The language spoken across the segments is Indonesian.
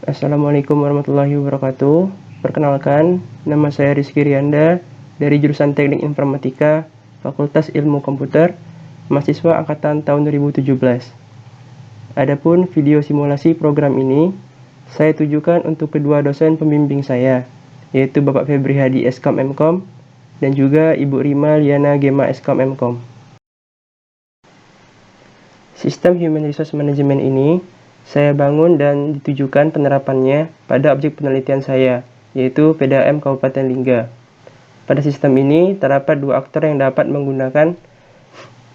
Assalamualaikum warahmatullahi wabarakatuh. Perkenalkan, nama saya Rizky Rianda dari jurusan Teknik Informatika, Fakultas Ilmu Komputer, mahasiswa angkatan tahun 2017. Adapun video simulasi program ini saya tujukan untuk kedua dosen pembimbing saya, yaitu Bapak Febri Hadi Skom Mkom dan juga Ibu Rima Liana Gema Skom Mkom. Sistem Human Resource Management ini saya bangun dan ditujukan penerapannya pada objek penelitian saya, yaitu PDAM Kabupaten Lingga. Pada sistem ini terdapat dua aktor yang dapat menggunakan,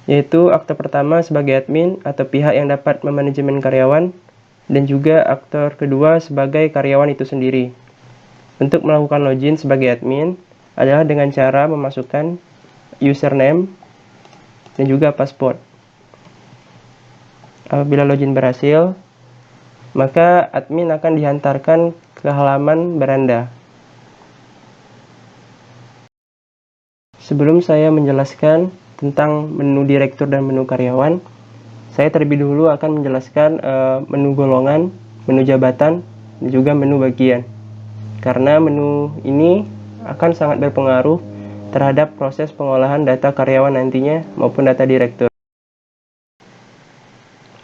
yaitu aktor pertama sebagai admin atau pihak yang dapat memanajemen karyawan, dan juga aktor kedua sebagai karyawan itu sendiri. Untuk melakukan login sebagai admin adalah dengan cara memasukkan username dan juga password. Apabila login berhasil, maka admin akan dihantarkan ke halaman beranda. Sebelum saya menjelaskan tentang menu direktur dan menu karyawan, saya terlebih dahulu akan menjelaskan menu golongan, menu jabatan, dan juga menu bagian. Karena menu ini akan sangat berpengaruh terhadap proses pengolahan data karyawan nantinya maupun data direktur.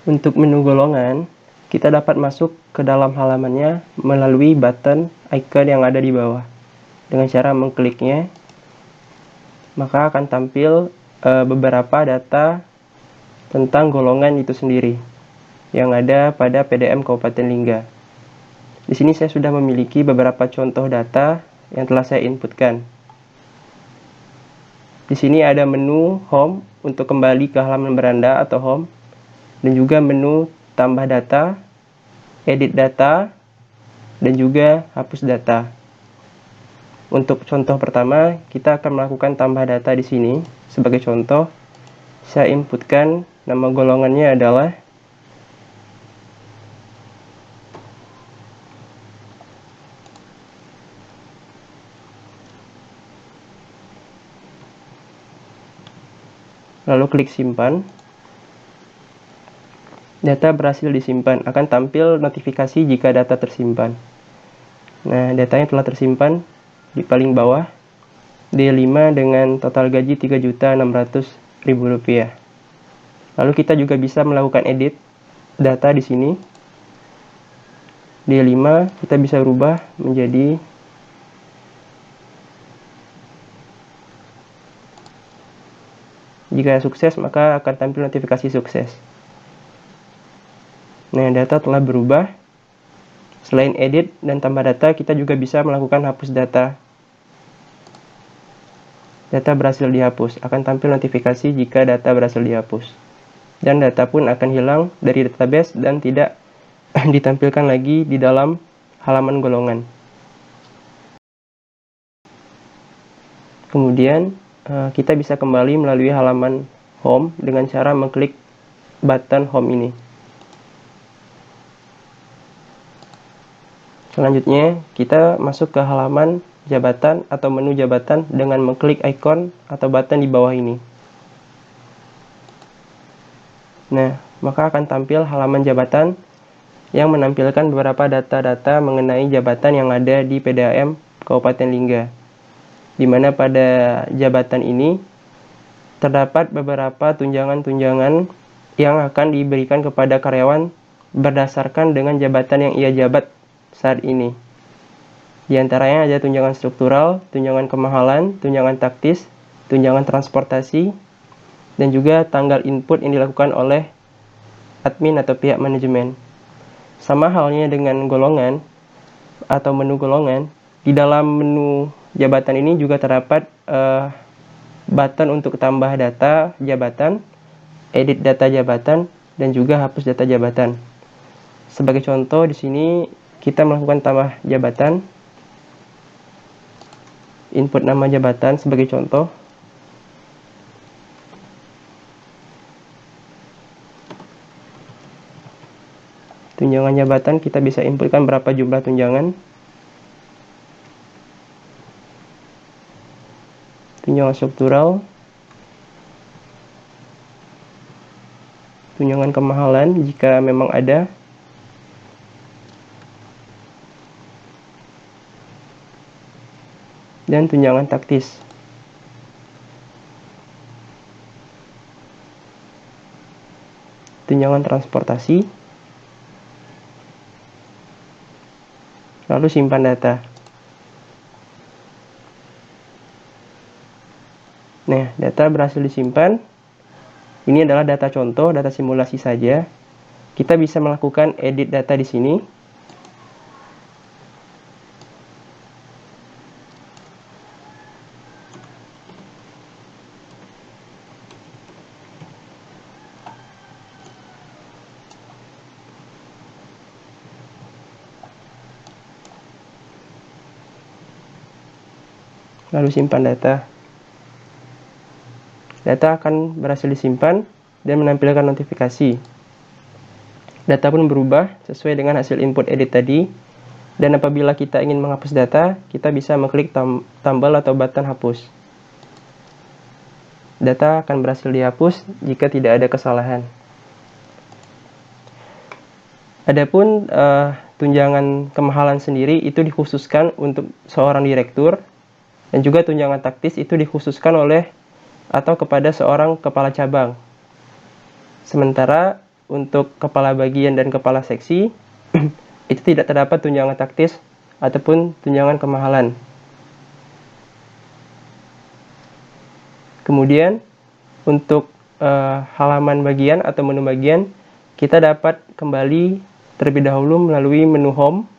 Untuk menu golongan, kita dapat masuk ke dalam halamannya melalui button icon yang ada di bawah. Dengan cara mengkliknya, maka akan tampil beberapa data tentang golongan itu sendiri yang ada pada PDAM Kabupaten Lingga. Di sini saya sudah memiliki beberapa contoh data yang telah saya inputkan. Di sini ada menu home untuk kembali ke halaman beranda atau home, dan juga menu tambah data, edit data, dan juga hapus data. Untuk contoh pertama, kita akan melakukan tambah data di sini. Sebagai contoh, saya inputkan nama golongannya adalah lalu klik simpan. Data berhasil disimpan, akan tampil notifikasi jika data tersimpan. Nah, datanya telah tersimpan di paling bawah, D5 dengan total gaji Rp3.600.000. Lalu kita juga bisa melakukan edit data di sini. D5 kita bisa rubah menjadi jika sukses maka akan tampil notifikasi sukses. Nah, data telah berubah. Selain edit dan tambah data, kita juga bisa melakukan hapus data. Data berhasil dihapus, akan tampil notifikasi jika data berhasil dihapus. Dan data pun akan hilang dari database dan tidak ditampilkan lagi di dalam halaman golongan. Kemudian, kita bisa kembali melalui halaman home dengan cara mengklik button home ini. Selanjutnya, kita masuk ke halaman jabatan atau menu jabatan dengan mengklik icon atau button di bawah ini. Nah, maka akan tampil halaman jabatan yang menampilkan beberapa data-data mengenai jabatan yang ada di PDAM Kabupaten Lingga. Di mana pada jabatan ini terdapat beberapa tunjangan-tunjangan yang akan diberikan kepada karyawan berdasarkan dengan jabatan yang ia jabat saat ini. Di antaranya ada tunjangan struktural, tunjangan kemahalan, tunjangan taktis, tunjangan transportasi, dan juga tanggal input yang dilakukan oleh admin atau pihak manajemen. Sama halnya dengan golongan atau menu golongan, di dalam menu jabatan ini juga terdapat button untuk tambah data jabatan, edit data jabatan, dan juga hapus data jabatan. Sebagai contoh di sini kita melakukan tambah jabatan, input nama jabatan sebagai contoh. Tunjangan jabatan kita bisa inputkan berapa jumlah tunjangan. Tunjangan struktural, tunjangan kemahalan jika memang ada, dan tunjangan taktis. Tunjangan transportasi, lalu simpan data. Nah, data berhasil disimpan. Ini adalah data contoh, data simulasi saja. Kita bisa melakukan edit data di sini. Lalu simpan data. Data akan berhasil disimpan dan menampilkan notifikasi. Data pun berubah sesuai dengan hasil input edit tadi. Dan apabila kita ingin menghapus data, kita bisa mengklik tombol atau button hapus. Data akan berhasil dihapus jika tidak ada kesalahan. Adapun tunjangan kemahalan sendiri itu dikhususkan untuk seorang direktur, dan juga tunjangan taktis itu dikhususkan oleh atau kepada seorang kepala cabang. Sementara untuk kepala bagian dan kepala seksi itu tidak terdapat tunjangan taktis ataupun tunjangan kemahalan. Kemudian untuk halaman bagian atau menu bagian, kita dapat kembali terlebih dahulu melalui menu home.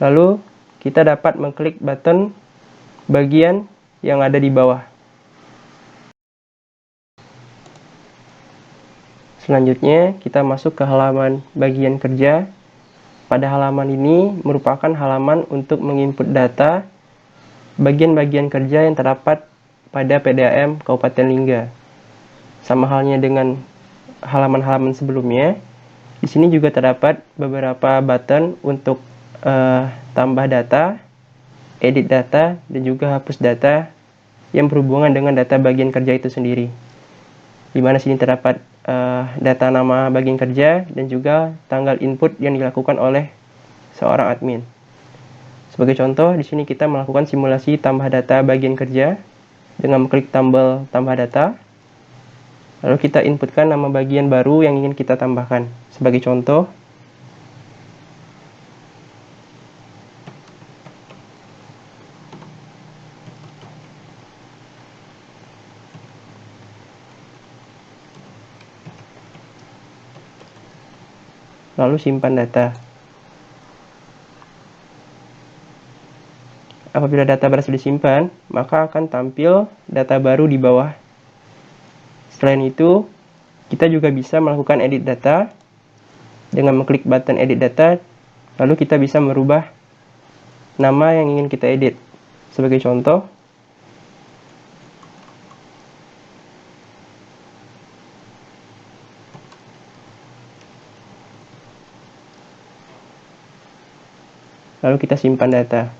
Lalu kita dapat mengklik button bagian yang ada di bawah. Selanjutnya, kita masuk ke halaman bagian kerja. Pada halaman ini merupakan halaman untuk menginput data bagian-bagian kerja yang terdapat pada PDAM Kabupaten Lingga. Sama halnya dengan halaman-halaman sebelumnya, di sini juga terdapat beberapa button untuk tambah data, edit data, dan juga hapus data yang berhubungan dengan data bagian kerja itu sendiri. Di mana sini terdapat data nama bagian kerja dan juga tanggal input yang dilakukan oleh seorang admin. Sebagai contoh, di sini kita melakukan simulasi tambah data bagian kerja dengan mengklik tombol tambah data. Lalu kita inputkan nama bagian baru yang ingin kita tambahkan. Sebagai contoh, lalu simpan data. Apabila data berhasil disimpan, maka akan tampil data baru di bawah. Selain itu, kita juga bisa melakukan edit data dengan mengklik button edit data, lalu kita bisa merubah nama yang ingin kita edit. Sebagai contoh, lalu kita simpan data.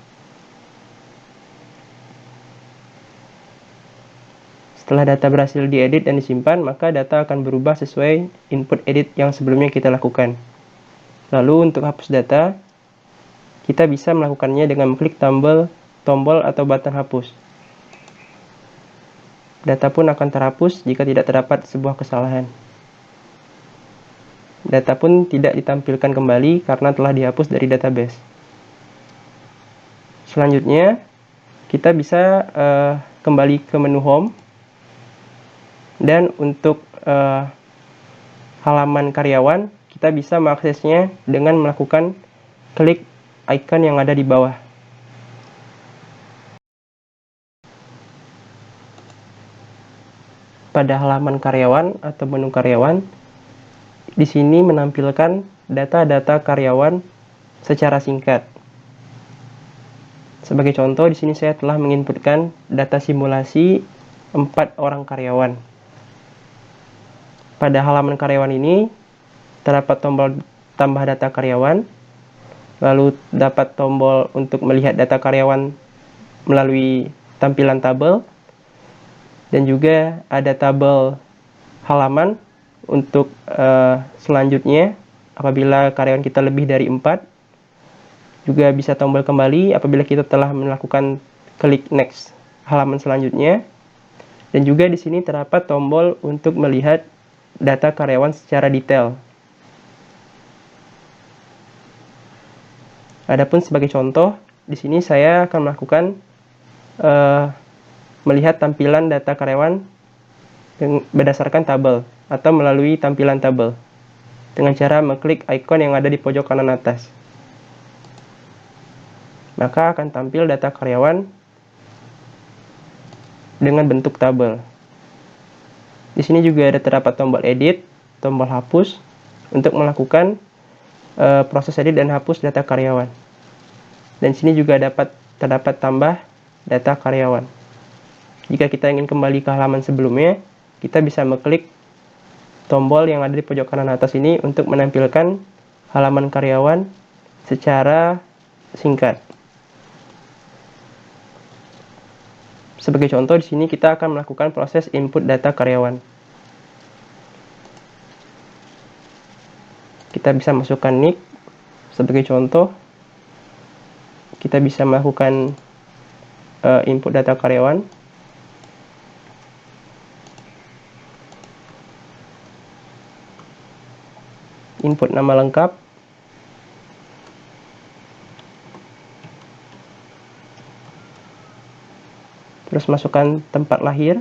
Setelah data berhasil diedit dan disimpan, maka data akan berubah sesuai input edit yang sebelumnya kita lakukan. Lalu untuk hapus data, kita bisa melakukannya dengan mengklik tombol atau button hapus. Data pun akan terhapus jika tidak terdapat sebuah kesalahan. Data pun tidak ditampilkan kembali karena telah dihapus dari database. Selanjutnya, kita bisa kembali ke menu home. Dan untuk halaman karyawan, kita bisa mengaksesnya dengan melakukan klik icon yang ada di bawah. Pada halaman karyawan atau menu karyawan, di sini menampilkan data-data karyawan secara singkat. Sebagai contoh, di sini saya telah menginputkan data simulasi 4 orang karyawan. Pada halaman karyawan ini, terdapat tombol tambah data karyawan, lalu dapat tombol untuk melihat data karyawan melalui tampilan tabel, dan juga ada tabel halaman untuk selanjutnya apabila karyawan kita lebih dari 4. Juga bisa tombol kembali apabila kita telah melakukan klik next halaman selanjutnya. Dan juga di sini terdapat tombol untuk melihat data karyawan secara detail. Adapun sebagai contoh, di sini saya akan melakukan melihat tampilan data karyawan berdasarkan tabel atau melalui tampilan tabel dengan cara mengklik ikon yang ada di pojok kanan atas. Maka akan tampil data karyawan dengan bentuk tabel. Di sini juga ada terdapat tombol edit, tombol hapus untuk melakukan proses edit dan hapus data karyawan. Dan di sini juga terdapat tambah data karyawan. Jika kita ingin kembali ke halaman sebelumnya, kita bisa mengklik tombol yang ada di pojok kanan atas ini untuk menampilkan halaman karyawan secara singkat. Sebagai contoh, di sini kita akan melakukan proses input data karyawan. Kita bisa masukkan nick. Sebagai contoh, kita bisa melakukan input data karyawan. Input nama lengkap. Terus masukkan tempat lahir.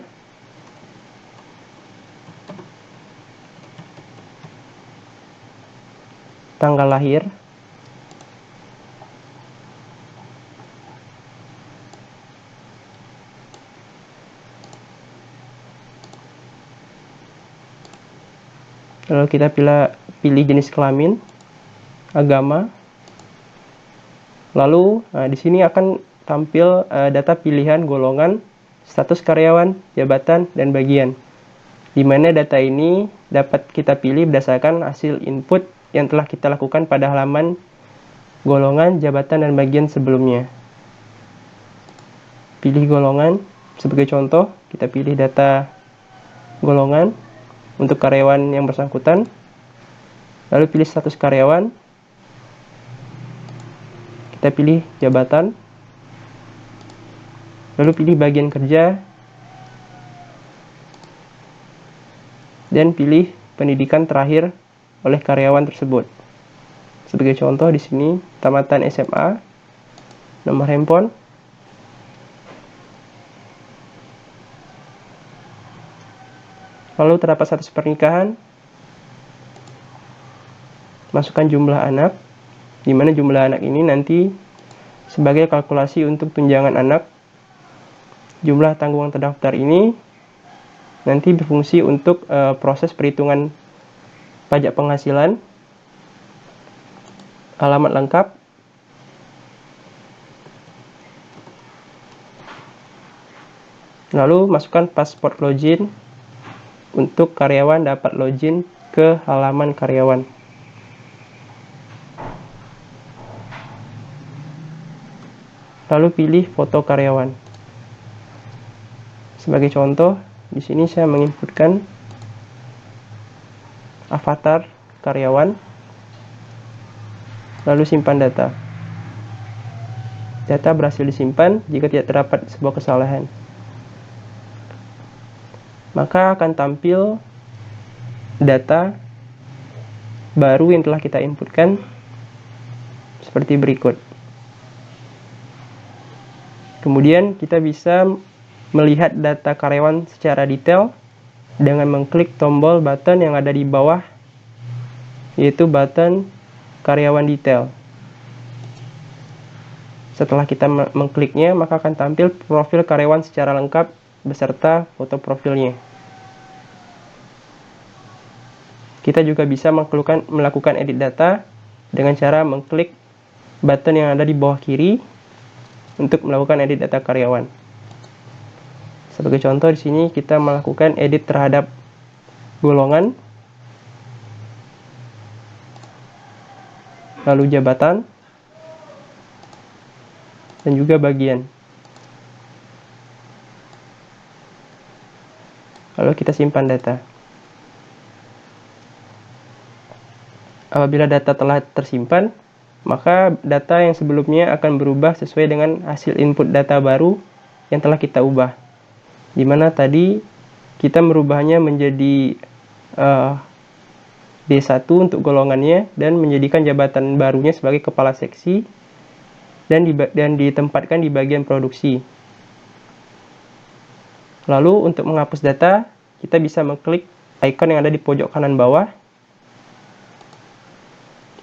Tanggal lahir. Lalu kita pilih jenis kelamin, agama. Lalu di sini akan tampil data pilihan golongan, status karyawan, jabatan, dan bagian. Di mana data ini dapat kita pilih berdasarkan hasil input yang telah kita lakukan pada halaman golongan, jabatan, dan bagian sebelumnya. Pilih golongan. Sebagai contoh, kita pilih data golongan untuk karyawan yang bersangkutan. Lalu pilih status karyawan. Kita pilih jabatan. Lalu pilih bagian kerja. Dan pilih pendidikan terakhir oleh karyawan tersebut. Sebagai contoh di sini tamatan SMA, nomor handphone. Lalu terdapat status pernikahan. Masukkan jumlah anak, di mana jumlah anak ini nanti sebagai kalkulasi untuk tunjangan anak. Jumlah tanggungan terdaftar ini nanti berfungsi untuk proses perhitungan pajak penghasilan. Alamat lengkap. Lalu masukkan password login untuk karyawan dapat login ke halaman karyawan. Lalu pilih foto karyawan. Sebagai contoh, di sini saya menginputkan avatar karyawan. Lalu simpan data. Data berhasil disimpan jika tidak terdapat sebuah kesalahan. Maka akan tampil data baru yang telah kita inputkan seperti berikut. Kemudian kita bisa melihat data karyawan secara detail dengan mengklik tombol button yang ada di bawah, yaitu button karyawan detail. Setelah kita mengkliknya, maka akan tampil profil karyawan secara lengkap beserta foto profilnya. Kita juga bisa melakukan edit data dengan cara mengklik button yang ada di bawah kiri untuk melakukan edit data karyawan. Sebagai contoh di sini kita melakukan edit terhadap golongan, lalu jabatan, dan juga bagian. Lalu kita simpan data. Apabila data telah tersimpan, maka data yang sebelumnya akan berubah sesuai dengan hasil input data baru yang telah kita ubah. Dimana tadi kita merubahnya menjadi D1 untuk golongannya dan menjadikan jabatan barunya sebagai kepala seksi dan ditempatkan di bagian produksi. Lalu untuk menghapus data, kita bisa mengklik icon yang ada di pojok kanan bawah.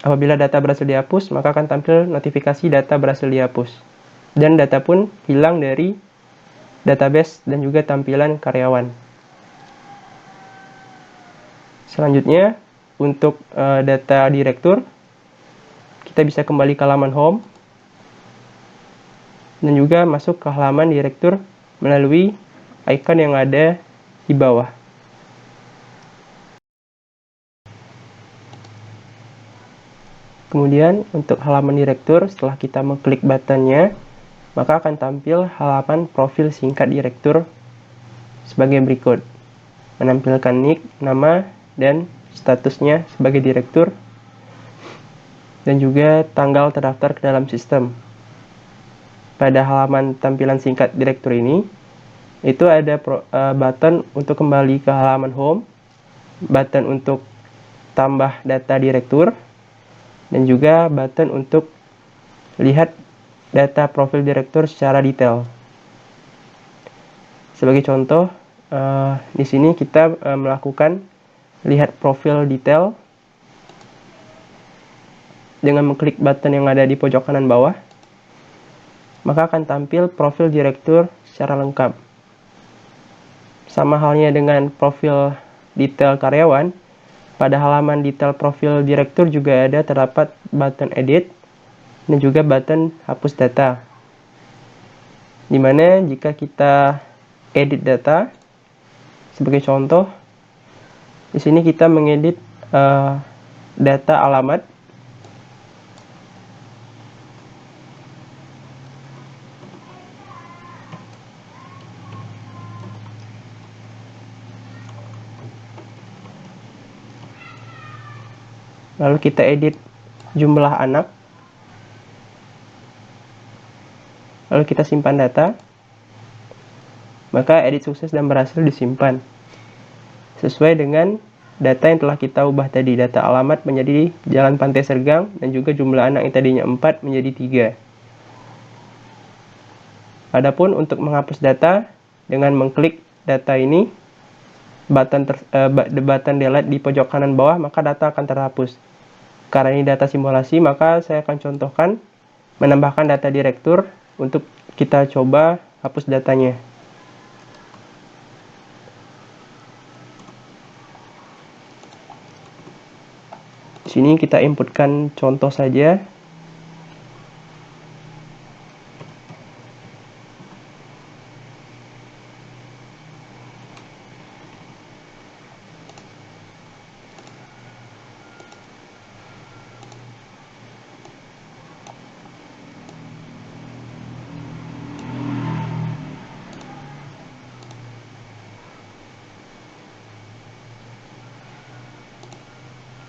Apabila data berhasil dihapus, maka akan tampil notifikasi data berhasil dihapus. Dan data pun hilang dari database dan juga tampilan karyawan. Selanjutnya, untuk data direktur, kita bisa kembali ke halaman home dan juga masuk ke halaman direktur melalui icon yang ada di bawah. Kemudian untuk halaman direktur, setelah kita mengklik buttonnya, maka akan tampil halaman profil singkat direktur sebagai berikut. Menampilkan nick, nama, dan statusnya sebagai direktur, dan juga tanggal terdaftar ke dalam sistem. Pada halaman tampilan singkat direktur ini, itu ada button untuk kembali ke halaman home, button untuk tambah data direktur, dan juga button untuk lihat data profil direktur secara detail. Sebagai contoh, di sini kita melakukan lihat profil detail dengan mengklik button yang ada di pojok kanan bawah, maka akan tampil profil direktur secara lengkap. Sama halnya dengan profil detail karyawan, pada halaman detail profil direktur juga terdapat button edit dan juga button hapus data. Dimana jika kita edit data, sebagai contoh, di sini kita mengedit data alamat. Lalu kita edit jumlah anak. Lalu kita simpan data. Maka edit sukses dan berhasil disimpan. Sesuai dengan data yang telah kita ubah tadi. Data alamat menjadi Jalan Pantai Sergang dan juga jumlah anak yang tadinya 4 menjadi 3. Adapun untuk menghapus data, dengan mengklik data ini, button delete di pojok kanan bawah, maka data akan terhapus. Karena ini data simulasi, maka saya akan contohkan menambahkan data direktur untuk kita coba hapus datanya. Di sini kita inputkan contoh saja.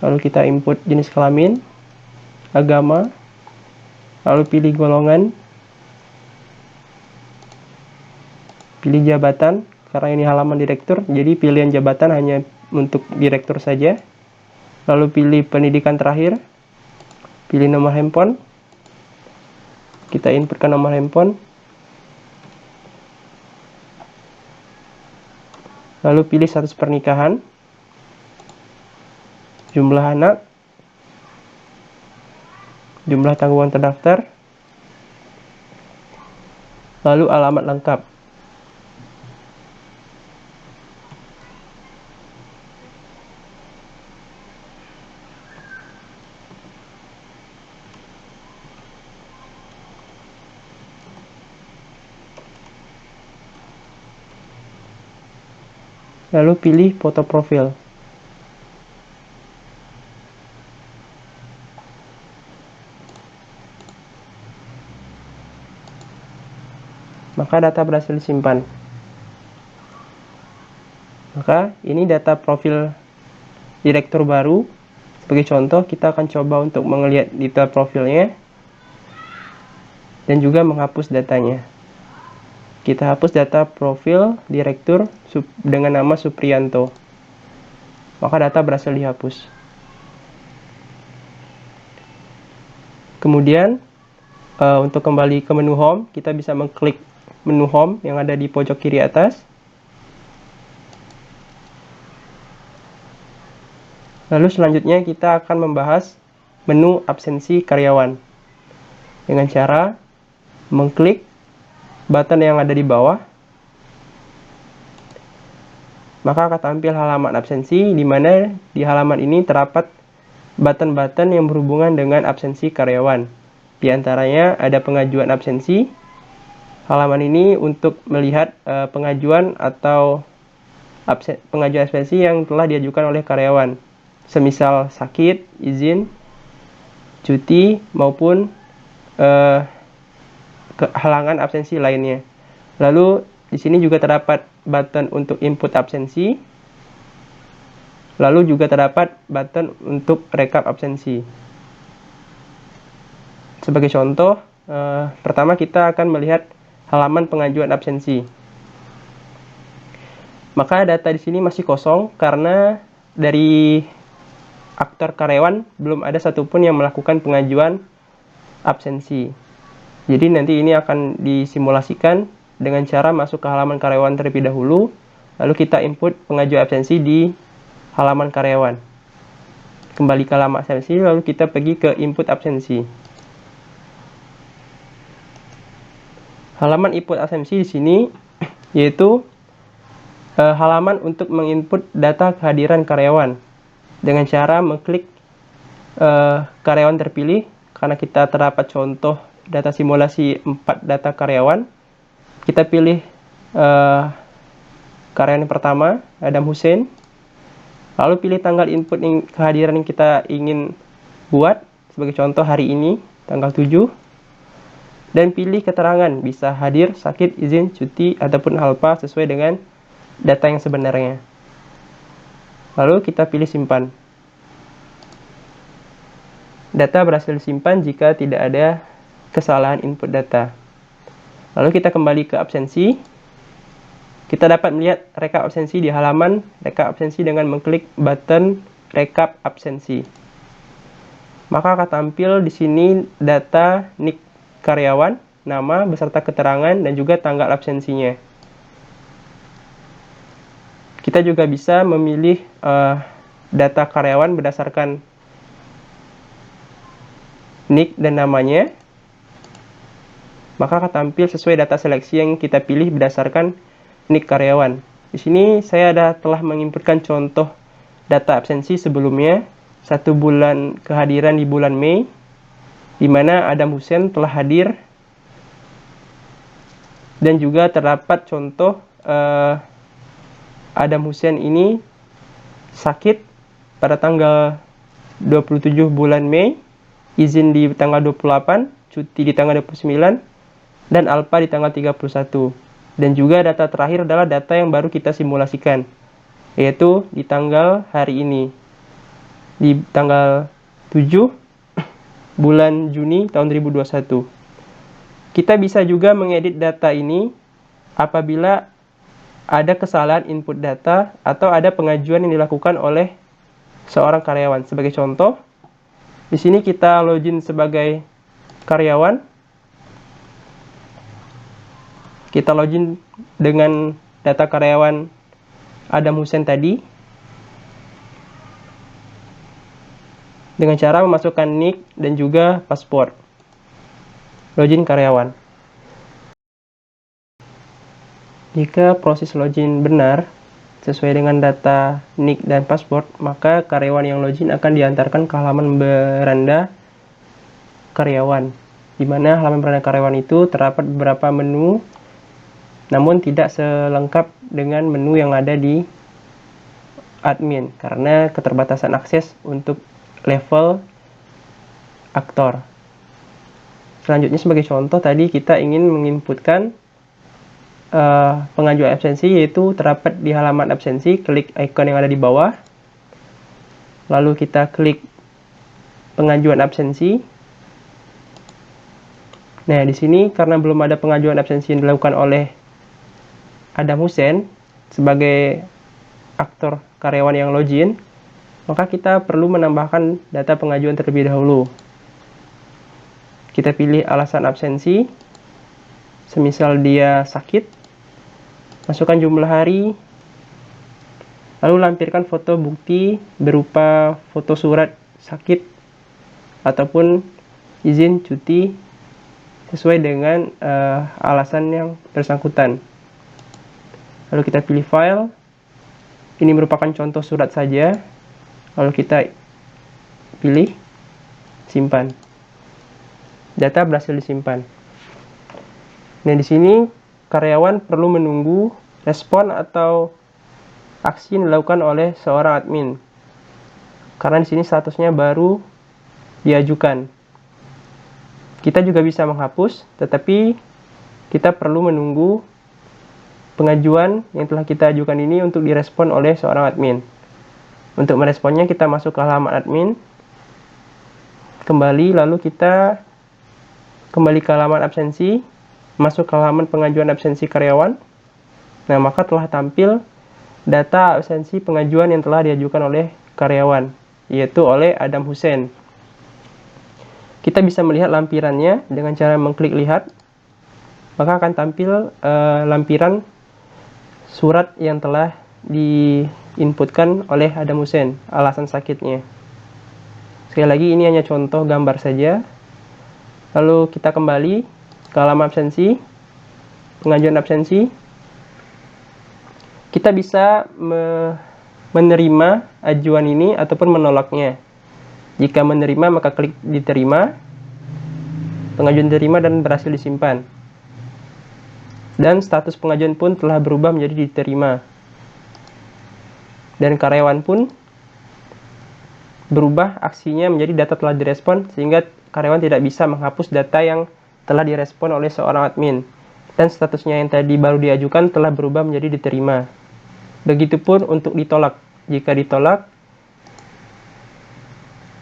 Lalu kita input jenis kelamin, agama, lalu pilih golongan, pilih jabatan, karena ini halaman direktur, jadi pilihan jabatan hanya untuk direktur saja. Lalu pilih pendidikan terakhir, pilih nomor handphone, kita inputkan nomor handphone, lalu pilih status pernikahan, jumlah anak, jumlah tanggungan terdaftar, lalu alamat lengkap. Lalu pilih foto profil. Maka data berhasil disimpan. Maka ini data profil direktur baru Sebagai contoh, kita akan coba untuk melihat detail profilnya dan juga menghapus datanya. Kita hapus data profil direktur dengan nama Supriyanto. Maka data berhasil dihapus. Kemudian, untuk kembali ke menu home, kita bisa mengklik menu home yang ada di pojok kiri atas. Lalu selanjutnya kita akan membahas menu absensi karyawan dengan cara mengklik button yang ada di bawah. Maka akan tampil halaman absensi, di mana di halaman ini terdapat button-button yang berhubungan dengan absensi karyawan. Di antaranya ada pengajuan absensi. Halaman ini untuk melihat pengajuan atau pengajuan absensi yang telah diajukan oleh karyawan, semisal sakit, izin, cuti, maupun halangan absensi lainnya. Lalu di sini juga terdapat button untuk input absensi. Lalu juga terdapat button untuk rekap absensi. Sebagai contoh, pertama kita akan melihat halaman pengajuan absensi. Maka data di sini masih kosong karena dari aktor karyawan belum ada satupun yang melakukan pengajuan absensi. Jadi nanti ini akan disimulasikan dengan cara masuk ke halaman karyawan terlebih dahulu, lalu kita input pengajuan absensi di halaman karyawan. Kembali ke halaman absensi, lalu kita pergi ke input absensi. Halaman input absensi di sini yaitu halaman untuk menginput data kehadiran karyawan dengan cara mengklik karyawan terpilih. Karena kita terdapat contoh data simulasi 4 data karyawan, kita pilih karyawan yang pertama, Adam Hussein, lalu pilih tanggal input kehadiran yang kita ingin buat, sebagai contoh hari ini, tanggal 7, dan pilih keterangan, bisa hadir, sakit, izin, cuti, ataupun halpa sesuai dengan data yang sebenarnya. Lalu kita pilih simpan. Data berhasil disimpan jika tidak ada kesalahan input data. Lalu kita kembali ke absensi. Kita dapat melihat rekap absensi di halaman rekap absensi dengan mengklik button rekap absensi. Maka akan tampil di sini data NIK karyawan, nama beserta keterangan dan juga tanggal absensinya. Kita juga bisa memilih data karyawan berdasarkan NIK dan namanya, maka akan tampil sesuai data seleksi yang kita pilih berdasarkan NIK karyawan. Di sini saya telah menginputkan contoh data absensi sebelumnya, 1 bulan kehadiran di bulan Mei, di mana Adam Hussein telah hadir, dan juga terdapat contoh Adam Hussein ini sakit pada tanggal 27 bulan Mei, izin di tanggal 28, cuti di tanggal 29, dan alpa di tanggal 31. Dan juga data terakhir adalah data yang baru kita simulasikan, yaitu di tanggal hari ini, di tanggal 7 bulan Juni tahun 2021. Kita bisa juga mengedit data ini apabila ada kesalahan input data atau ada pengajuan yang dilakukan oleh seorang karyawan. Sebagai contoh, di sini kita login sebagai karyawan. Kita login dengan data karyawan Adam Hussein tadi dengan cara memasukkan NIK dan juga paspor. Login karyawan. Jika proses login benar sesuai dengan data NIK dan paspor, maka karyawan yang login akan diantarkan ke halaman beranda karyawan, di mana halaman beranda karyawan itu terdapat beberapa menu, namun tidak selengkap dengan menu yang ada di admin, karena keterbatasan akses untuk level aktor. Selanjutnya sebagai contoh, tadi kita ingin menginputkan pengajuan absensi, yaitu terdapat di halaman absensi, klik icon yang ada di bawah, lalu kita klik pengajuan absensi. Nah, di sini karena belum ada pengajuan absensi yang dilakukan oleh Adam Hussein sebagai aktor karyawan yang login, maka kita perlu menambahkan data pengajuan terlebih dahulu. Kita pilih alasan absensi, semisal dia sakit, masukkan jumlah hari, lalu lampirkan foto bukti berupa foto surat sakit ataupun izin cuti sesuai dengan alasan yang bersangkutan. Lalu kita pilih file. Ini merupakan contoh surat saja. Lalu kita pilih simpan. Data berhasil disimpan. Nah, di sini karyawan perlu menunggu respon atau aksi yang dilakukan oleh seorang admin. Karena di sini statusnya baru diajukan. Kita juga bisa menghapus, tetapi kita perlu menunggu pengajuan yang telah kita ajukan ini untuk direspon oleh seorang admin. Untuk meresponnya, kita masuk ke halaman admin, kembali, lalu kita kembali ke halaman absensi, masuk ke halaman pengajuan absensi karyawan. Nah, maka telah tampil data absensi pengajuan yang telah diajukan oleh karyawan, yaitu oleh Adam Hussein. Kita bisa melihat lampirannya dengan cara mengklik lihat, maka akan tampil lampiran surat yang telah diinputkan oleh Adam Hussein, alasan sakitnya. Sekali lagi, ini hanya contoh gambar saja. Lalu kita kembali ke halaman absensi, pengajuan absensi. Kita bisa menerima ajuan ini ataupun menolaknya. Jika menerima, maka klik diterima, pengajuan diterima dan berhasil disimpan. Dan status pengajuan pun telah berubah menjadi diterima. Dan karyawan pun berubah aksinya menjadi data telah direspon, sehingga karyawan tidak bisa menghapus data yang telah direspon oleh seorang admin. Dan statusnya yang tadi baru diajukan telah berubah menjadi diterima. Begitupun untuk ditolak. Jika ditolak,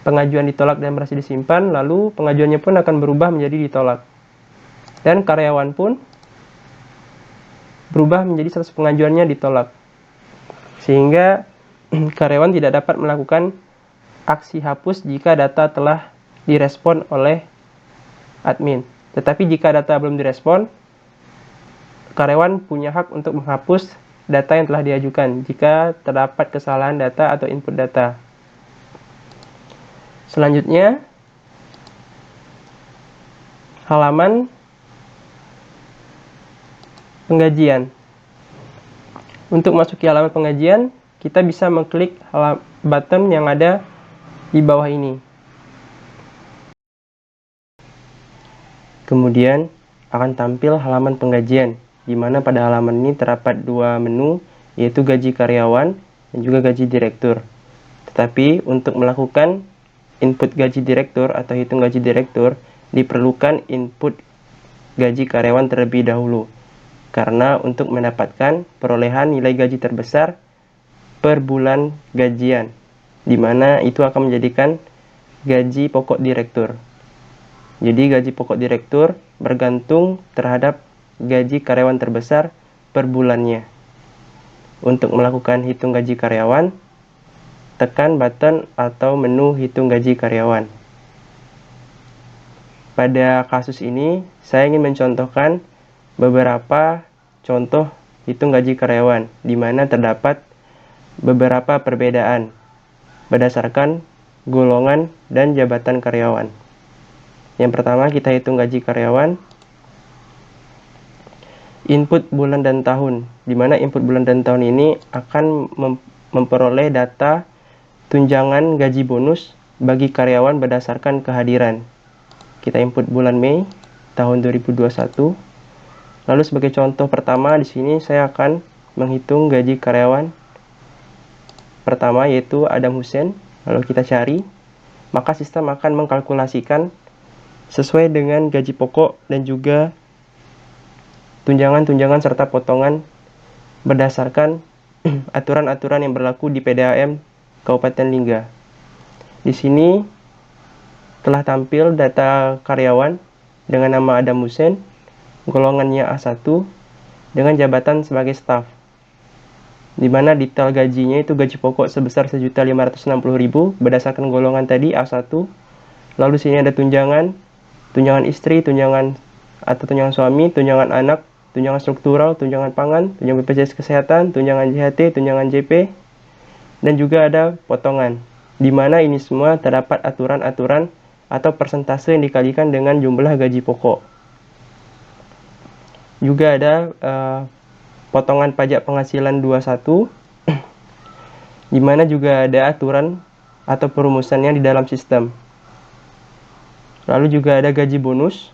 pengajuan ditolak dan berhasil disimpan, lalu pengajuannya pun akan berubah menjadi ditolak. Dan karyawan pun berubah menjadi status pengajuannya ditolak. Sehingga karyawan tidak dapat melakukan aksi hapus jika data telah direspon oleh admin. Tetapi jika data belum direspon, karyawan punya hak untuk menghapus data yang telah diajukan jika terdapat kesalahan data atau input data. Selanjutnya, halaman penggajian. Untuk masuki halaman penggajian, kita bisa mengklik button yang ada di bawah ini. Kemudian akan tampil halaman penggajian, di mana pada halaman ini terdapat dua menu, yaitu gaji karyawan dan juga gaji direktur. Tetapi untuk melakukan input gaji direktur atau hitung gaji direktur, diperlukan input gaji karyawan terlebih dahulu. Karena untuk mendapatkan perolehan nilai gaji terbesar per bulan gajian, di mana itu akan menjadikan gaji pokok direktur. Jadi gaji pokok direktur bergantung terhadap gaji karyawan terbesar per bulannya. Untuk melakukan hitung gaji karyawan, tekan button atau menu hitung gaji karyawan. Pada kasus ini, saya ingin mencontohkan beberapa contoh hitung gaji karyawan, di mana terdapat beberapa perbedaan berdasarkan golongan dan jabatan karyawan. Yang pertama, kita hitung gaji karyawan. Input bulan dan tahun, di mana input bulan dan tahun ini akan memperoleh data tunjangan gaji bonus bagi karyawan berdasarkan kehadiran. Kita input bulan Mei tahun 2021. Lalu sebagai contoh pertama di sini saya akan menghitung gaji karyawan pertama, yaitu Adam Hussein. Lalu kita cari, maka sistem akan mengkalkulasikan sesuai dengan gaji pokok dan juga tunjangan-tunjangan serta potongan berdasarkan aturan-aturan yang berlaku di PDAM Kabupaten Lingga. Di sini telah tampil data karyawan dengan nama Adam Hussein, golongannya A1, dengan jabatan sebagai staf, di mana detail gajinya itu gaji pokok sebesar 1.560.000 berdasarkan golongan tadi A1. Lalu sini ada tunjangan istri, tunjangan atau tunjangan suami, tunjangan anak, tunjangan struktural, tunjangan pangan, tunjangan BPJS Kesehatan, tunjangan JHT, tunjangan JP, dan juga ada potongan, di mana ini semua terdapat aturan-aturan atau persentase yang dikalikan dengan jumlah gaji pokok. Juga ada potongan pajak penghasilan 21, di mana juga ada aturan atau perumusannya di dalam sistem. Lalu juga ada gaji bonus,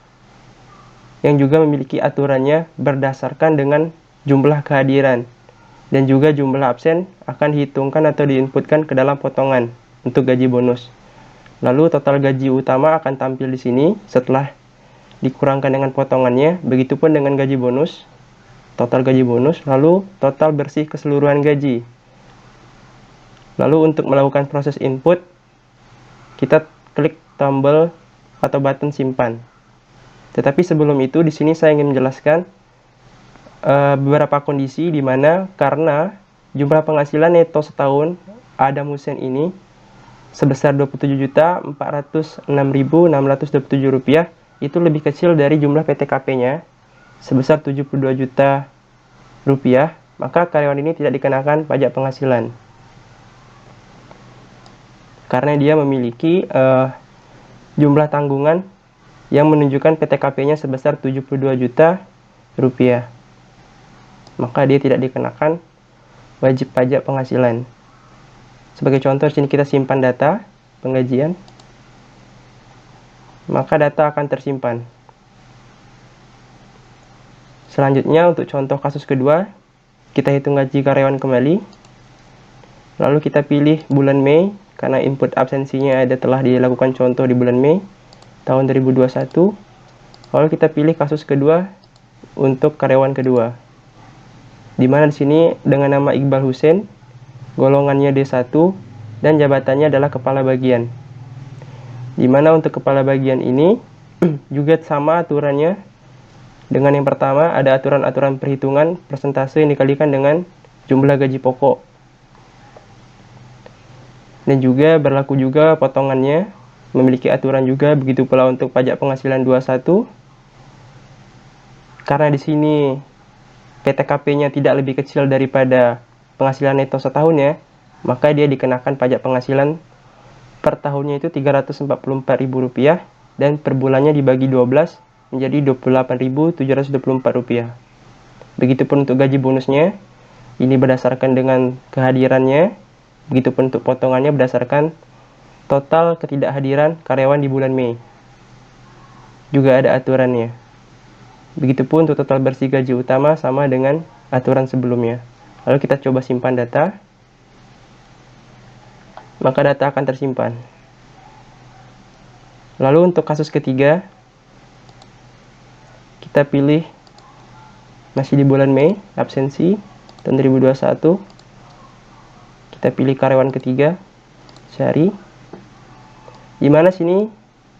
yang juga memiliki aturannya berdasarkan dengan jumlah kehadiran, dan juga jumlah absen akan dihitungkan atau diinputkan ke dalam potongan untuk gaji bonus. Lalu total gaji utama akan tampil di sini setelah dikurangkan dengan potongannya, begitupun dengan gaji bonus, total gaji bonus, lalu total bersih keseluruhan gaji. Lalu untuk melakukan proses input, kita klik tombol atau button simpan. Tetapi sebelum itu, di sini saya ingin menjelaskan beberapa kondisi di mana karena jumlah penghasilan neto setahun Adam Hussein ini sebesar Rp27.406.627, itu lebih kecil dari jumlah PTKP-nya sebesar Rp72 juta, maka karyawan ini tidak dikenakan pajak penghasilan karena dia memiliki jumlah tanggungan yang menunjukkan PTKP-nya sebesar Rp72 juta, maka dia tidak dikenakan wajib pajak penghasilan. Sebagai contoh, sini kita simpan data penggajian, maka data akan tersimpan. Selanjutnya, untuk contoh kasus kedua, kita hitung gaji karyawan kembali. Lalu kita pilih bulan Mei, karena input absensinya telah dilakukan contoh di bulan Mei tahun 2021. Lalu kita pilih kasus kedua untuk karyawan kedua, di mana di sini dengan nama Iqbal Hussein, golongannya D1, dan jabatannya adalah kepala bagian. Di mana untuk kepala bagian ini juga sama aturannya dengan yang pertama, ada aturan-aturan perhitungan persentase yang dikalikan dengan jumlah gaji pokok. Dan juga berlaku juga potongannya, memiliki aturan juga, begitu pula untuk pajak penghasilan 21. Karena di sini PTKP-nya tidak lebih kecil daripada penghasilan neto setahunnya, maka dia dikenakan pajak penghasilan per tahunnya itu Rp344.000, dan per bulannya dibagi 12 menjadi Rp28.724. Begitupun untuk gaji bonusnya, ini berdasarkan dengan kehadirannya. Begitupun untuk potongannya berdasarkan total ketidakhadiran karyawan di bulan Mei. Juga ada aturannya. Begitupun untuk total bersih gaji utama sama dengan aturan sebelumnya. Lalu kita coba simpan data. Maka data akan tersimpan. Lalu untuk kasus ketiga, kita pilih masih di bulan Mei, absensi tahun 2021. Kita pilih karyawan ketiga, cari. Di mana sini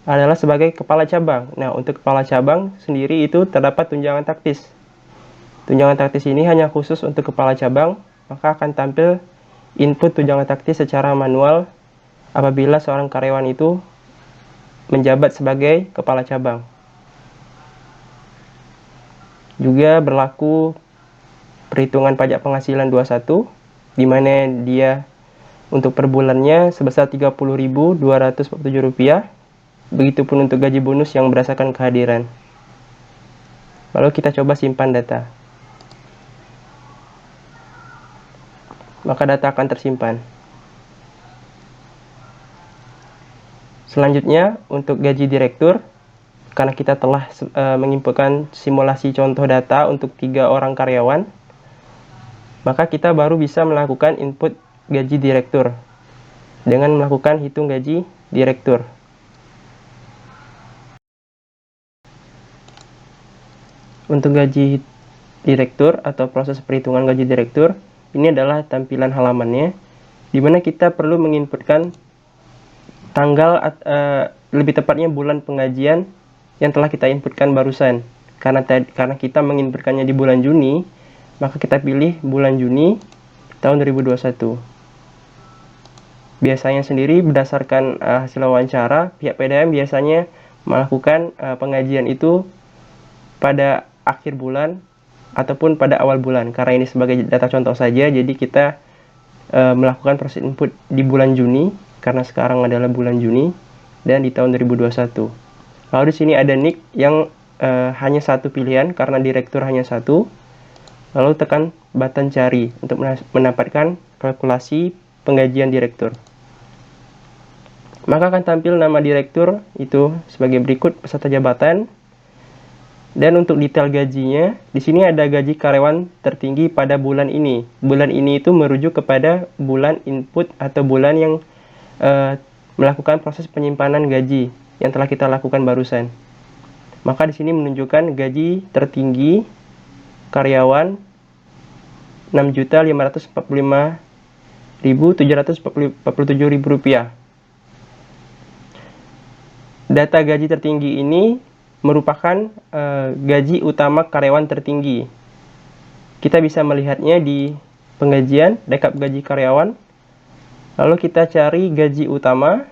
adalah sebagai kepala cabang. Nah, untuk kepala cabang sendiri itu terdapat tunjangan taktis. Tunjangan taktis ini hanya khusus untuk kepala cabang, maka akan tampil input tunjangan taktis secara manual apabila seorang karyawan itu menjabat sebagai kepala cabang. Juga berlaku perhitungan pajak penghasilan 21, di mana dia untuk per bulannya sebesar Rp30.247. Begitupun untuk gaji bonus yang berdasarkan kehadiran. Lalu kita coba simpan data. Maka data akan tersimpan. Selanjutnya untuk gaji direktur, karena kita telah menginputkan simulasi contoh data untuk 3 orang karyawan, maka kita baru bisa melakukan input gaji direktur dengan melakukan hitung gaji direktur. Untuk gaji direktur atau proses perhitungan gaji direktur, ini adalah tampilan halamannya, di mana kita perlu menginputkan tanggal lebih tepatnya bulan penggajian yang telah kita inputkan barusan. Karena kita menginputkannya di bulan Juni, maka kita pilih bulan Juni tahun 2021. Biasanya sendiri berdasarkan hasil wawancara, pihak PDAM biasanya melakukan penggajian itu pada akhir bulan ataupun pada awal bulan. Karena ini sebagai data contoh saja, jadi kita melakukan proses input di bulan Juni karena sekarang adalah bulan Juni dan di tahun 2021. Lalu di sini ada NIK yang hanya satu pilihan karena direktur hanya satu. Lalu tekan button cari untuk mendapatkan kalkulasi penggajian direktur. Maka akan tampil nama direktur itu sebagai berikut peserta jabatan. Dan untuk detail gajinya, di sini ada gaji karyawan tertinggi pada bulan ini. Bulan ini itu merujuk kepada bulan input atau bulan yang melakukan proses penyimpanan gaji yang telah kita lakukan barusan. Maka di sini menunjukkan gaji tertinggi karyawan Rp6.545.747. Data gaji tertinggi ini merupakan gaji utama karyawan tertinggi. Kita bisa melihatnya di penggajian, rekap gaji karyawan. Lalu kita cari gaji utama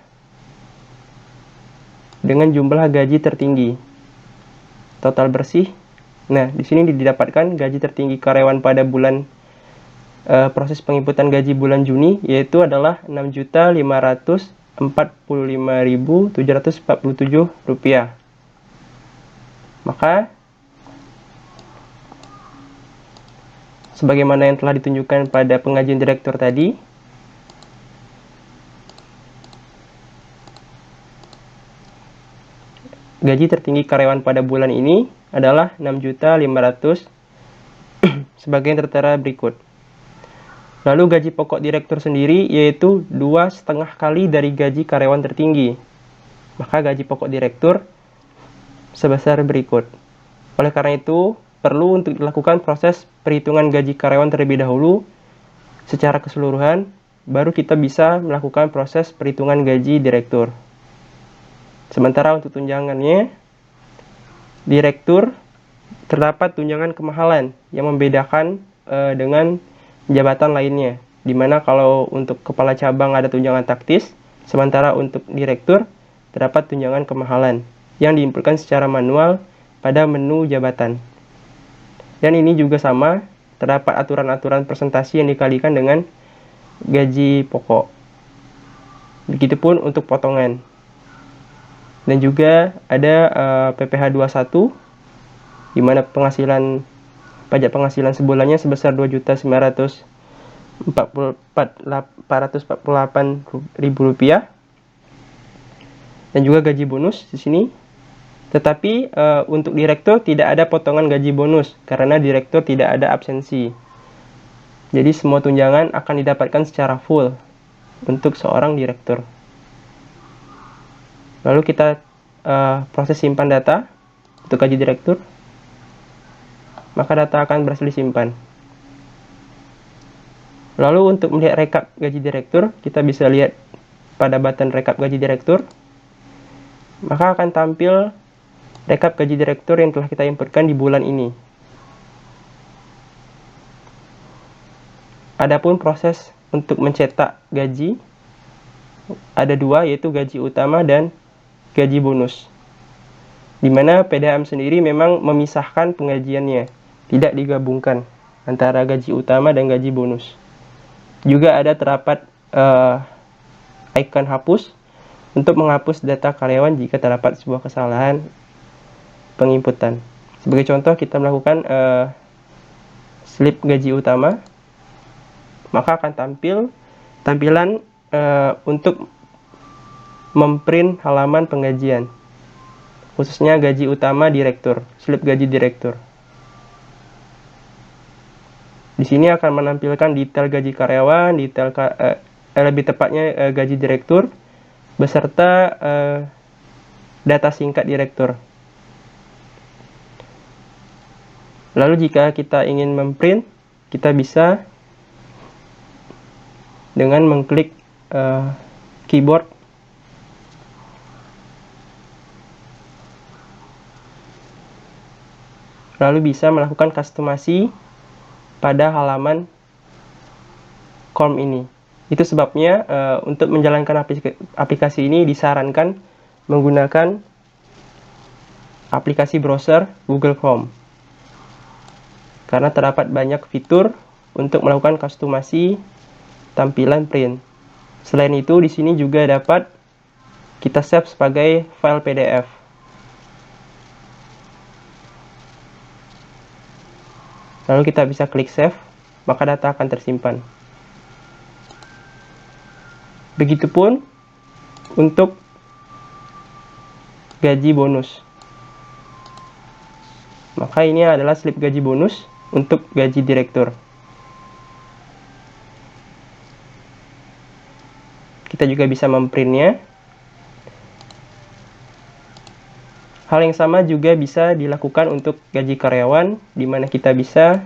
dengan jumlah gaji tertinggi. Total bersih. Nah, di sini didapatkan gaji tertinggi karyawan pada bulan proses penginputan gaji bulan Juni, yaitu adalah Rp6.545.747. Maka sebagaimana yang telah ditunjukkan pada penggajian direktur tadi, gaji tertinggi karyawan pada bulan ini adalah 6.500.000 sebagai yang tertera berikut. Lalu gaji pokok direktur sendiri yaitu 2,5 kali dari gaji karyawan tertinggi. Maka gaji pokok direktur sebesar berikut. Oleh karena itu, perlu untuk dilakukan proses perhitungan gaji karyawan terlebih dahulu secara keseluruhan, baru kita bisa melakukan proses perhitungan gaji direktur. Sementara untuk tunjangannya, direktur terdapat tunjangan kemahalan yang membedakan dengan jabatan lainnya, dimana kalau untuk kepala cabang ada tunjangan taktis, sementara untuk direktur terdapat tunjangan kemahalan yang diinputkan secara manual pada menu jabatan. Dan ini juga sama, terdapat aturan-aturan presentasi yang dikalikan dengan gaji pokok. Begitupun untuk potongan. Dan juga ada PPh 21, di mana pajak penghasilan sebulannya sebesar Rp2.948.848, dan juga gaji bonus di sini. Tetapi untuk direktur tidak ada potongan gaji bonus karena direktur tidak ada absensi. Jadi semua tunjangan akan didapatkan secara full untuk seorang direktur. Lalu kita proses simpan data untuk gaji direktur. Maka data akan berhasil disimpan. Lalu untuk melihat rekap gaji direktur, kita bisa lihat pada button rekap gaji direktur. Maka akan tampil rekap gaji direktur yang telah kita inputkan di bulan ini. Adapun proses untuk mencetak gaji ada dua, yaitu gaji utama dan gaji bonus. Di mana PDAM sendiri memang memisahkan penggajiannya, tidak digabungkan antara gaji utama dan gaji bonus. Juga ada terdapat icon hapus untuk menghapus data karyawan jika terdapat sebuah kesalahan penginputan. Sebagai contoh, kita melakukan slip gaji utama, maka akan tampilan untuk memprint halaman penggajian, khususnya gaji utama direktur, slip gaji direktur. Di sini akan menampilkan detail gaji karyawan, lebih tepatnya gaji direktur, beserta data singkat direktur. Lalu jika kita ingin memprint, kita bisa dengan mengklik keyboard lalu bisa melakukan customasi pada halaman column ini. Itu sebabnya untuk menjalankan aplikasi ini disarankan menggunakan aplikasi browser Google Chrome, karena terdapat banyak fitur untuk melakukan customasi tampilan print. Selain itu, di sini juga dapat kita save sebagai file PDF. Lalu kita bisa klik save, maka data akan tersimpan. Begitupun untuk gaji bonus. Maka ini adalah slip gaji bonus untuk gaji direktur. Kita juga bisa memprintnya. Hal yang sama juga bisa dilakukan untuk gaji karyawan, di mana kita bisa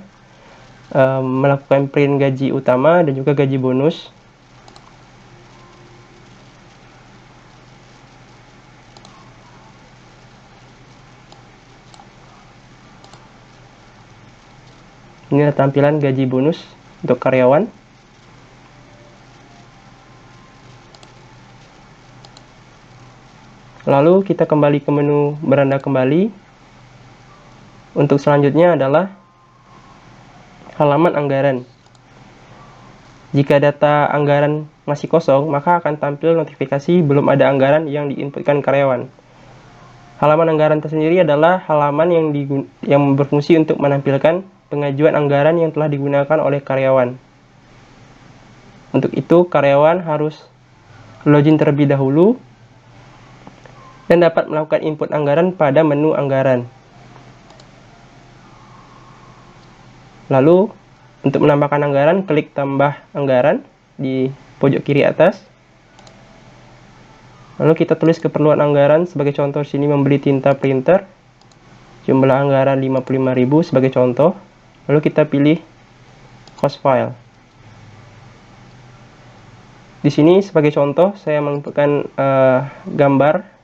melakukan print gaji utama dan juga gaji bonus. Ini adalah tampilan gaji bonus untuk karyawan. Lalu kita kembali ke menu beranda kembali. Untuk selanjutnya adalah halaman anggaran. Jika data anggaran masih kosong, maka akan tampil notifikasi belum ada anggaran yang diinputkan karyawan. Halaman anggaran tersendiri adalah halaman yang berfungsi untuk menampilkan pengajuan anggaran yang telah digunakan oleh karyawan. Untuk itu, karyawan harus login terlebih dahulu dan dapat melakukan input anggaran pada menu anggaran. Lalu, untuk menambahkan anggaran, klik tambah anggaran di pojok kiri atas. Lalu kita tulis keperluan anggaran, sebagai contoh sini membeli tinta printer. Jumlah anggaran 55.000 sebagai contoh. Lalu kita pilih cost file. Di sini sebagai contoh saya menginputkan gambar.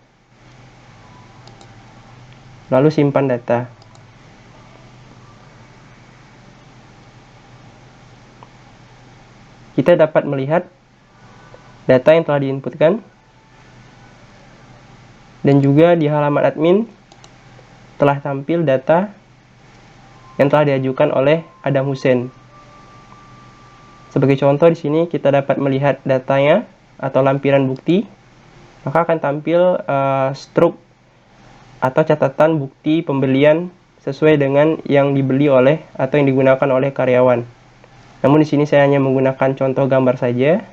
Lalu simpan data. Kita dapat melihat data yang telah diinputkan. Dan juga di halaman admin telah tampil data yang telah diajukan oleh Adam Hussein. Sebagai contoh di sini kita dapat melihat datanya atau lampiran bukti, maka akan tampil struk atau catatan bukti pembelian sesuai dengan yang dibeli oleh atau yang digunakan oleh karyawan. Namun di sini saya hanya menggunakan contoh gambar saja.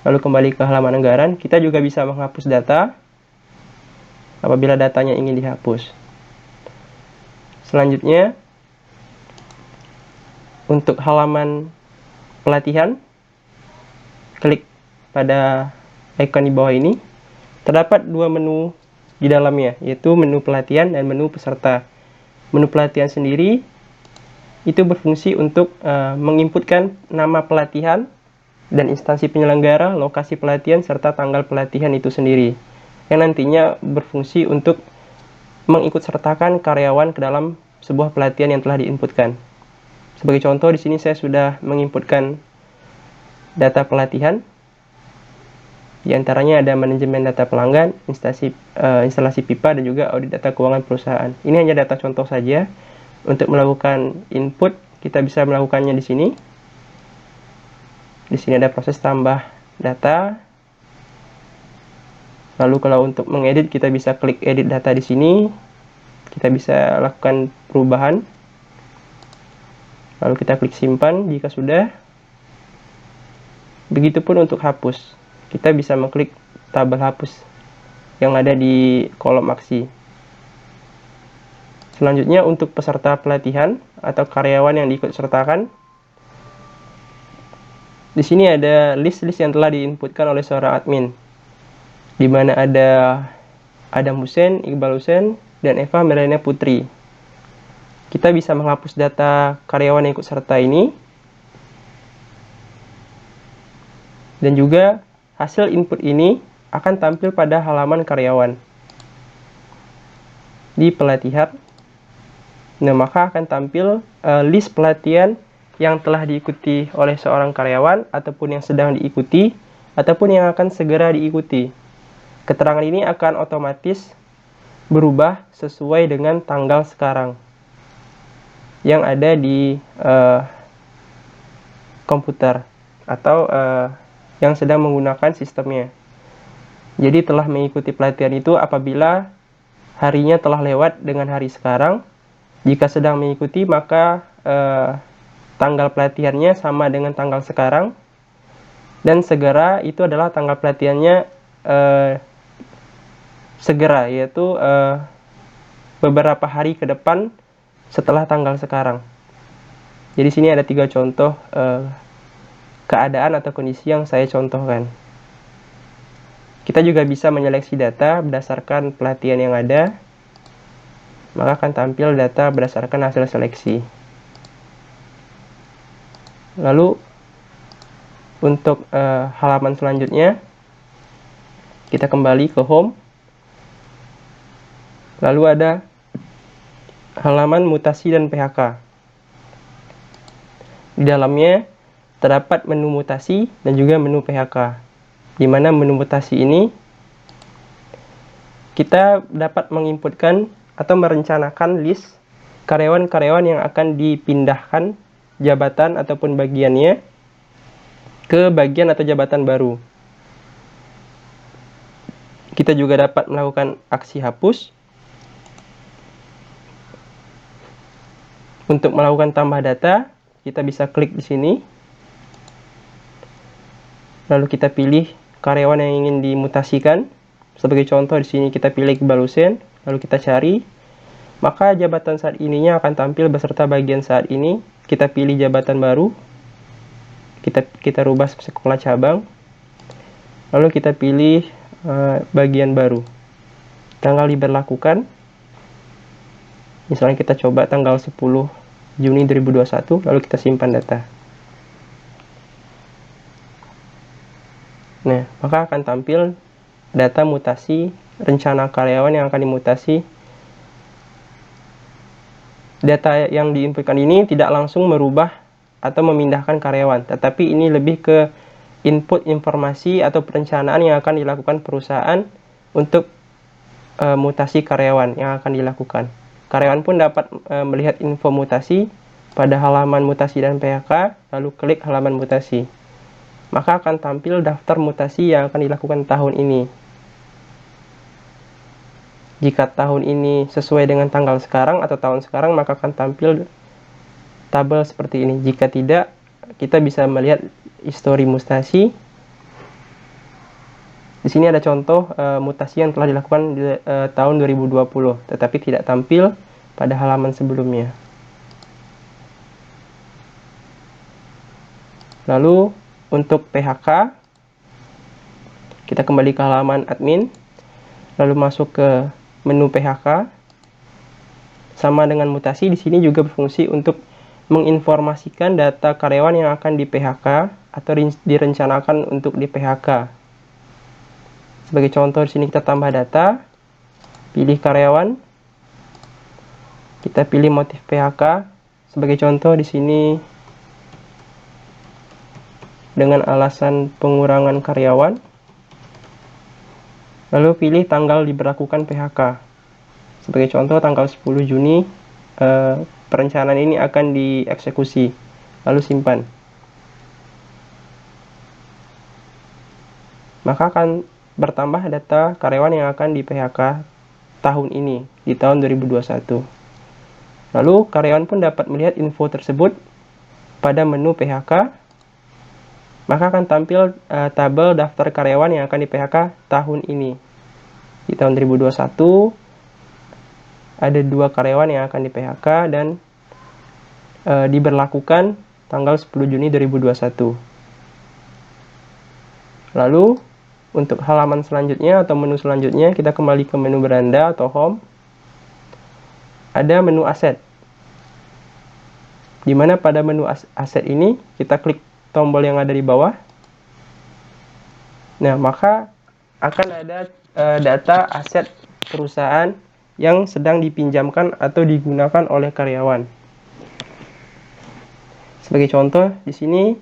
Lalu kembali ke halaman anggaran, kita juga bisa menghapus data apabila datanya ingin dihapus. Selanjutnya, untuk halaman pelatihan, klik pada icon di bawah ini. Terdapat dua menu di dalamnya, yaitu menu pelatihan dan menu peserta. Menu pelatihan sendiri itu berfungsi untuk menginputkan nama pelatihan dan instansi penyelenggara, lokasi pelatihan, serta tanggal pelatihan itu sendiri, yang nantinya berfungsi untuk mengikutsertakan karyawan ke dalam sebuah pelatihan yang telah diinputkan. Sebagai contoh, di sini saya sudah menginputkan data pelatihan. Di antaranya ada manajemen data pelanggan, instalasi pipa, dan juga audit data keuangan perusahaan. Ini hanya data contoh saja. Untuk melakukan input, kita bisa melakukannya di sini. Di sini ada proses tambah data. Lalu kalau untuk mengedit, kita bisa klik edit data di sini. Kita bisa lakukan perubahan. Lalu kita klik simpan jika sudah. Begitupun untuk hapus. Kita bisa mengklik tabel hapus yang ada di kolom aksi. Selanjutnya untuk peserta pelatihan atau karyawan yang diikutsertakan. Di sini ada list-list yang telah diinputkan oleh seorang admin, di mana ada Adam Hussein, Iqbal Hussein, dan Eva Melania Putri. Kita bisa menghapus data karyawan yang ikut serta ini. Dan juga hasil input ini akan tampil pada halaman karyawan. Di pelatihan, Nah, maka akan tampil list pelatihan yang telah diikuti oleh seorang karyawan ataupun yang sedang diikuti ataupun yang akan segera diikuti. Keterangan ini akan otomatis berubah sesuai dengan tanggal sekarang yang ada di komputer atau yang sedang menggunakan sistemnya. Jadi telah mengikuti pelatihan itu apabila harinya telah lewat dengan hari sekarang. Jika sedang mengikuti, maka tanggal pelatihannya sama dengan tanggal sekarang. Dan segera itu adalah tanggal pelatihannya segera, yaitu beberapa hari ke depan setelah tanggal sekarang. Jadi sini ada 3 contoh keadaan atau kondisi yang saya contohkan. Kita juga bisa menyeleksi data berdasarkan pelatihan yang ada, maka akan tampil data berdasarkan hasil seleksi. Lalu untuk halaman selanjutnya, kita kembali ke home. Lalu ada halaman mutasi dan PHK. Di dalamnya terdapat menu mutasi dan juga menu PHK. Di mana menu mutasi ini kita dapat menginputkan atau merencanakan list karyawan-karyawan yang akan dipindahkan jabatan ataupun bagiannya ke bagian atau jabatan baru. Kita juga dapat melakukan aksi hapus. Untuk melakukan tambah data, kita bisa klik di sini. Lalu kita pilih karyawan yang ingin dimutasikan. Sebagai contoh di sini kita pilih Iqbal Hussein, lalu kita cari. Maka jabatan saat ininya akan tampil beserta bagian saat ini. Kita pilih jabatan baru. Kita rubah sekolah cabang. Lalu kita pilih bagian baru. Tanggal diberlakukan. Misalnya kita coba tanggal 10 Juni 2021, lalu kita simpan data. Nah, maka akan tampil data mutasi, rencana karyawan yang akan dimutasi. Data yang diinputkan ini tidak langsung merubah atau memindahkan karyawan, tetapi ini lebih ke input informasi atau perencanaan yang akan dilakukan perusahaan untuk mutasi karyawan yang akan dilakukan. Karyawan pun dapat melihat info mutasi pada halaman mutasi dan PHK, lalu klik halaman mutasi. Maka akan tampil daftar mutasi yang akan dilakukan tahun ini. Jika tahun ini sesuai dengan tanggal sekarang atau tahun sekarang, maka akan tampil tabel seperti ini. Jika tidak, kita bisa melihat histori mutasi. Di sini ada contoh mutasi yang telah dilakukan di tahun 2020, tetapi tidak tampil pada halaman sebelumnya. Lalu untuk PHK, kita kembali ke halaman admin, lalu masuk ke menu PHK. Sama dengan mutasi, di sini juga berfungsi untuk menginformasikan data karyawan yang akan di PHK atau direncanakan untuk di PHK. Sebagai contoh, di sini kita tambah data, pilih karyawan, kita pilih motif PHK. Sebagai contoh, di sini dengan alasan pengurangan karyawan. Lalu pilih tanggal diberlakukan PHK. Sebagai contoh, tanggal 10 Juni perencanaan ini akan dieksekusi. Lalu simpan. Maka akan bertambah data karyawan yang akan di PHK tahun ini, di tahun 2021. Lalu karyawan pun dapat melihat info tersebut pada menu PHK. Maka akan tampil tabel daftar karyawan yang akan di PHK tahun ini. Di tahun 2021 ada 2 karyawan yang akan di PHK dan diberlakukan tanggal 10 Juni 2021. Lalu untuk halaman selanjutnya atau menu selanjutnya, kita kembali ke menu beranda atau home. Ada menu aset. Di mana pada menu aset ini kita klik tombol yang ada di bawah. Nah, maka akan ada data aset perusahaan yang sedang dipinjamkan atau digunakan oleh karyawan. Sebagai contoh, di sini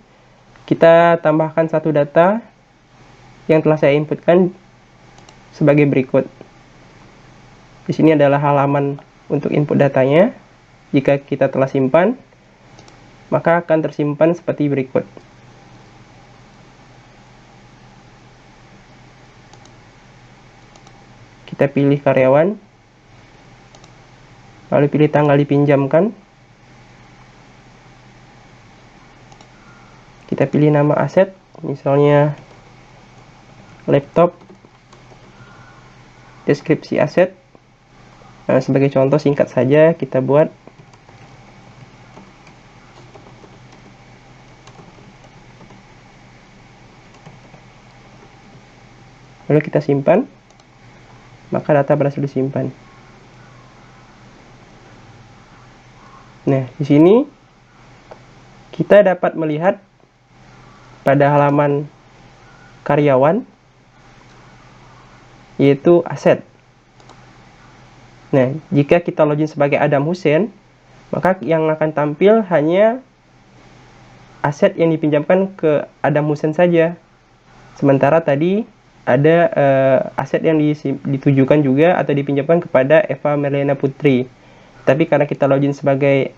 kita tambahkan satu data yang telah saya inputkan sebagai berikut. Di sini adalah halaman untuk input datanya. Jika kita telah simpan, maka akan tersimpan seperti berikut. Kita pilih karyawan, lalu pilih tanggal dipinjamkan. Kita pilih nama aset, misalnya laptop, deskripsi aset. Nah, sebagai contoh singkat saja kita buat lalu kita simpan, maka data berhasil disimpan. Nah, di sini kita dapat melihat pada halaman karyawan, yaitu aset. Nah, jika kita login sebagai Adam Hussein, maka yang akan tampil hanya aset yang dipinjamkan ke Adam Hussein saja. Sementara tadi ada aset yang ditujukan juga atau dipinjamkan kepada Eva Merlina Putri. Tapi karena kita login sebagai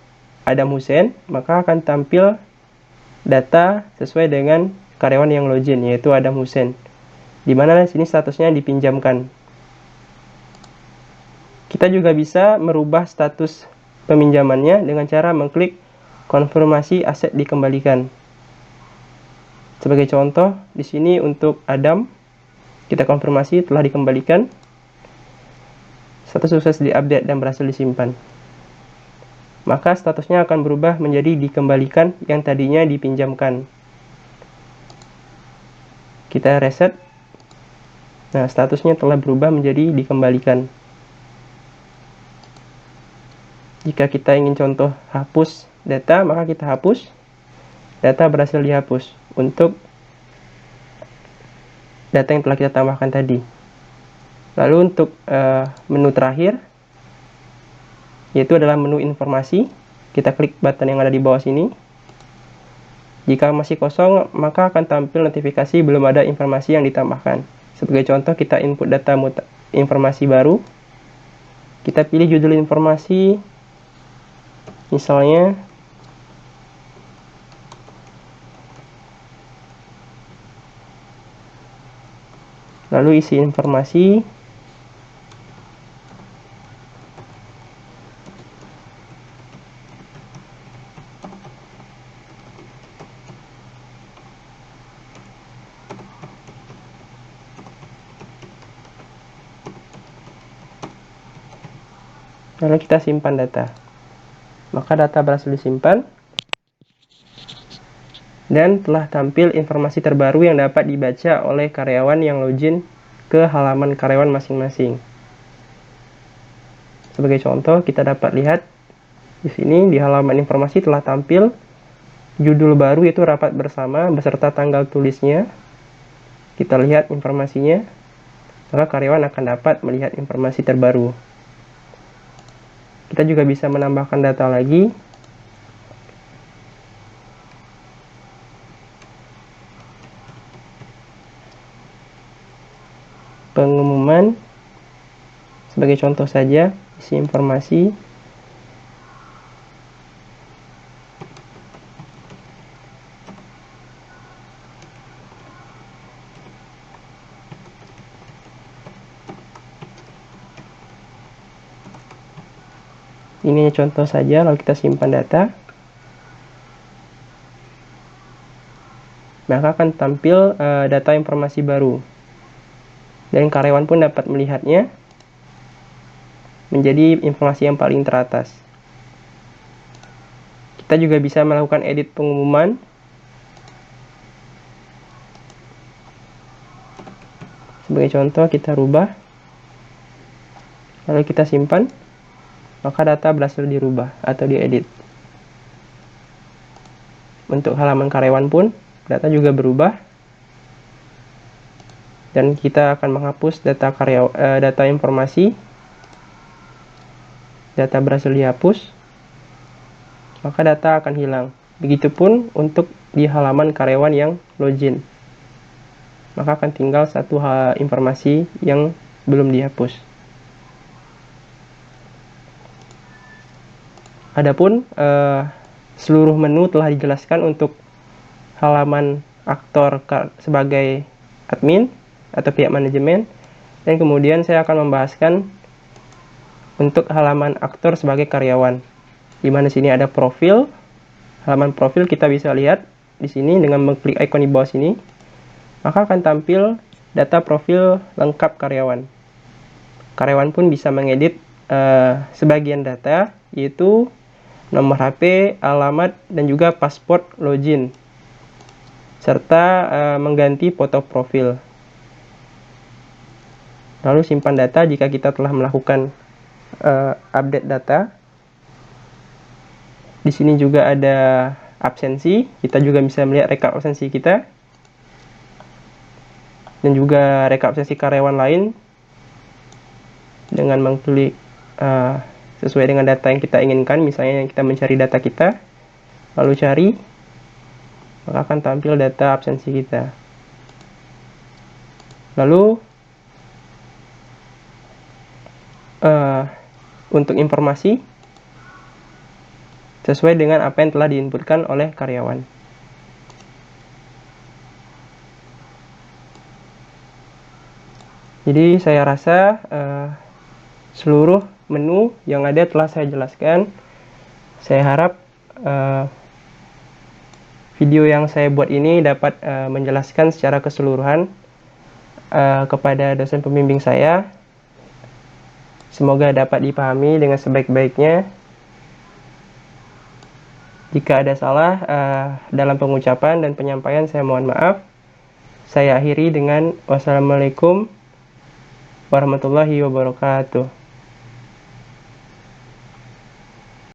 Adam Hussein, maka akan tampil data sesuai dengan karyawan yang login, yaitu Adam Hussein. Di mana di sini statusnya dipinjamkan. Kita juga bisa merubah status peminjamannya dengan cara mengklik konfirmasi aset dikembalikan. Sebagai contoh, di sini untuk Adam, kita konfirmasi telah dikembalikan, status sukses diupdate dan berhasil disimpan. Maka statusnya akan berubah menjadi dikembalikan yang tadinya dipinjamkan. Kita reset. Nah, statusnya telah berubah menjadi dikembalikan. Jika kita ingin contoh hapus data, maka kita hapus. Data berhasil dihapus untuk data yang telah kita tambahkan tadi. Lalu untuk menu terakhir, yaitu adalah menu informasi. Kita klik button yang ada di bawah sini. Jika masih kosong, maka akan tampil notifikasi belum ada informasi yang ditambahkan. Sebagai contoh, kita input data informasi baru. Kita pilih judul informasi, misalnya lalu isi informasi, lalu kita simpan data. Maka data berhasil disimpan dan telah tampil informasi terbaru yang dapat dibaca oleh karyawan yang login ke halaman karyawan masing-masing. Sebagai contoh, kita dapat lihat di sini di halaman informasi telah tampil judul baru, yaitu rapat bersama beserta tanggal tulisnya. Kita lihat informasinya, maka karyawan akan dapat melihat informasi terbaru. Kita juga bisa menambahkan data lagi. Pengumuman, sebagai contoh saja, isi informasi. Ini contoh saja, lalu kita simpan data. Maka akan tampil data informasi baru. Dan karyawan pun dapat melihatnya menjadi informasi yang paling teratas. Kita juga bisa melakukan edit pengumuman. Sebagai contoh, kita rubah, lalu kita simpan, maka data berhasil dirubah atau diedit. Untuk halaman karyawan pun, data juga berubah. Dan kita akan menghapus data informasi data berhasil dihapus, maka data akan hilang. Begitupun untuk di halaman karyawan yang login, maka akan tinggal satu informasi yang belum dihapus. Adapun seluruh menu telah dijelaskan untuk halaman aktor sebagai admin atau pihak manajemen, dan kemudian saya akan membahaskan untuk halaman aktor sebagai karyawan, di mana sini ada profil. Halaman profil kita bisa lihat di sini dengan mengklik ikon di bawah sini, maka akan tampil data profil lengkap karyawan. Karyawan pun bisa mengedit sebagian data, yaitu nomor HP, alamat, dan juga paspor login, serta mengganti foto profil. Lalu simpan data jika kita telah melakukan update data. Di sini juga ada absensi, kita juga bisa melihat rekap absensi kita, dan juga rekap absensi karyawan lain dengan mengklik sesuai dengan data yang kita inginkan. Misalnya kita mencari data kita, lalu cari, maka akan tampil data absensi kita. Lalu untuk informasi sesuai dengan apa yang telah diinputkan oleh karyawan. Jadi saya rasa seluruh menu yang ada telah saya jelaskan. Saya harap video yang saya buat ini dapat menjelaskan secara keseluruhan kepada dosen pembimbing saya. Semoga dapat dipahami dengan sebaik-baiknya. Jika ada salah dalam pengucapan dan penyampaian, saya mohon maaf. Saya akhiri dengan wassalamualaikum warahmatullahi wabarakatuh.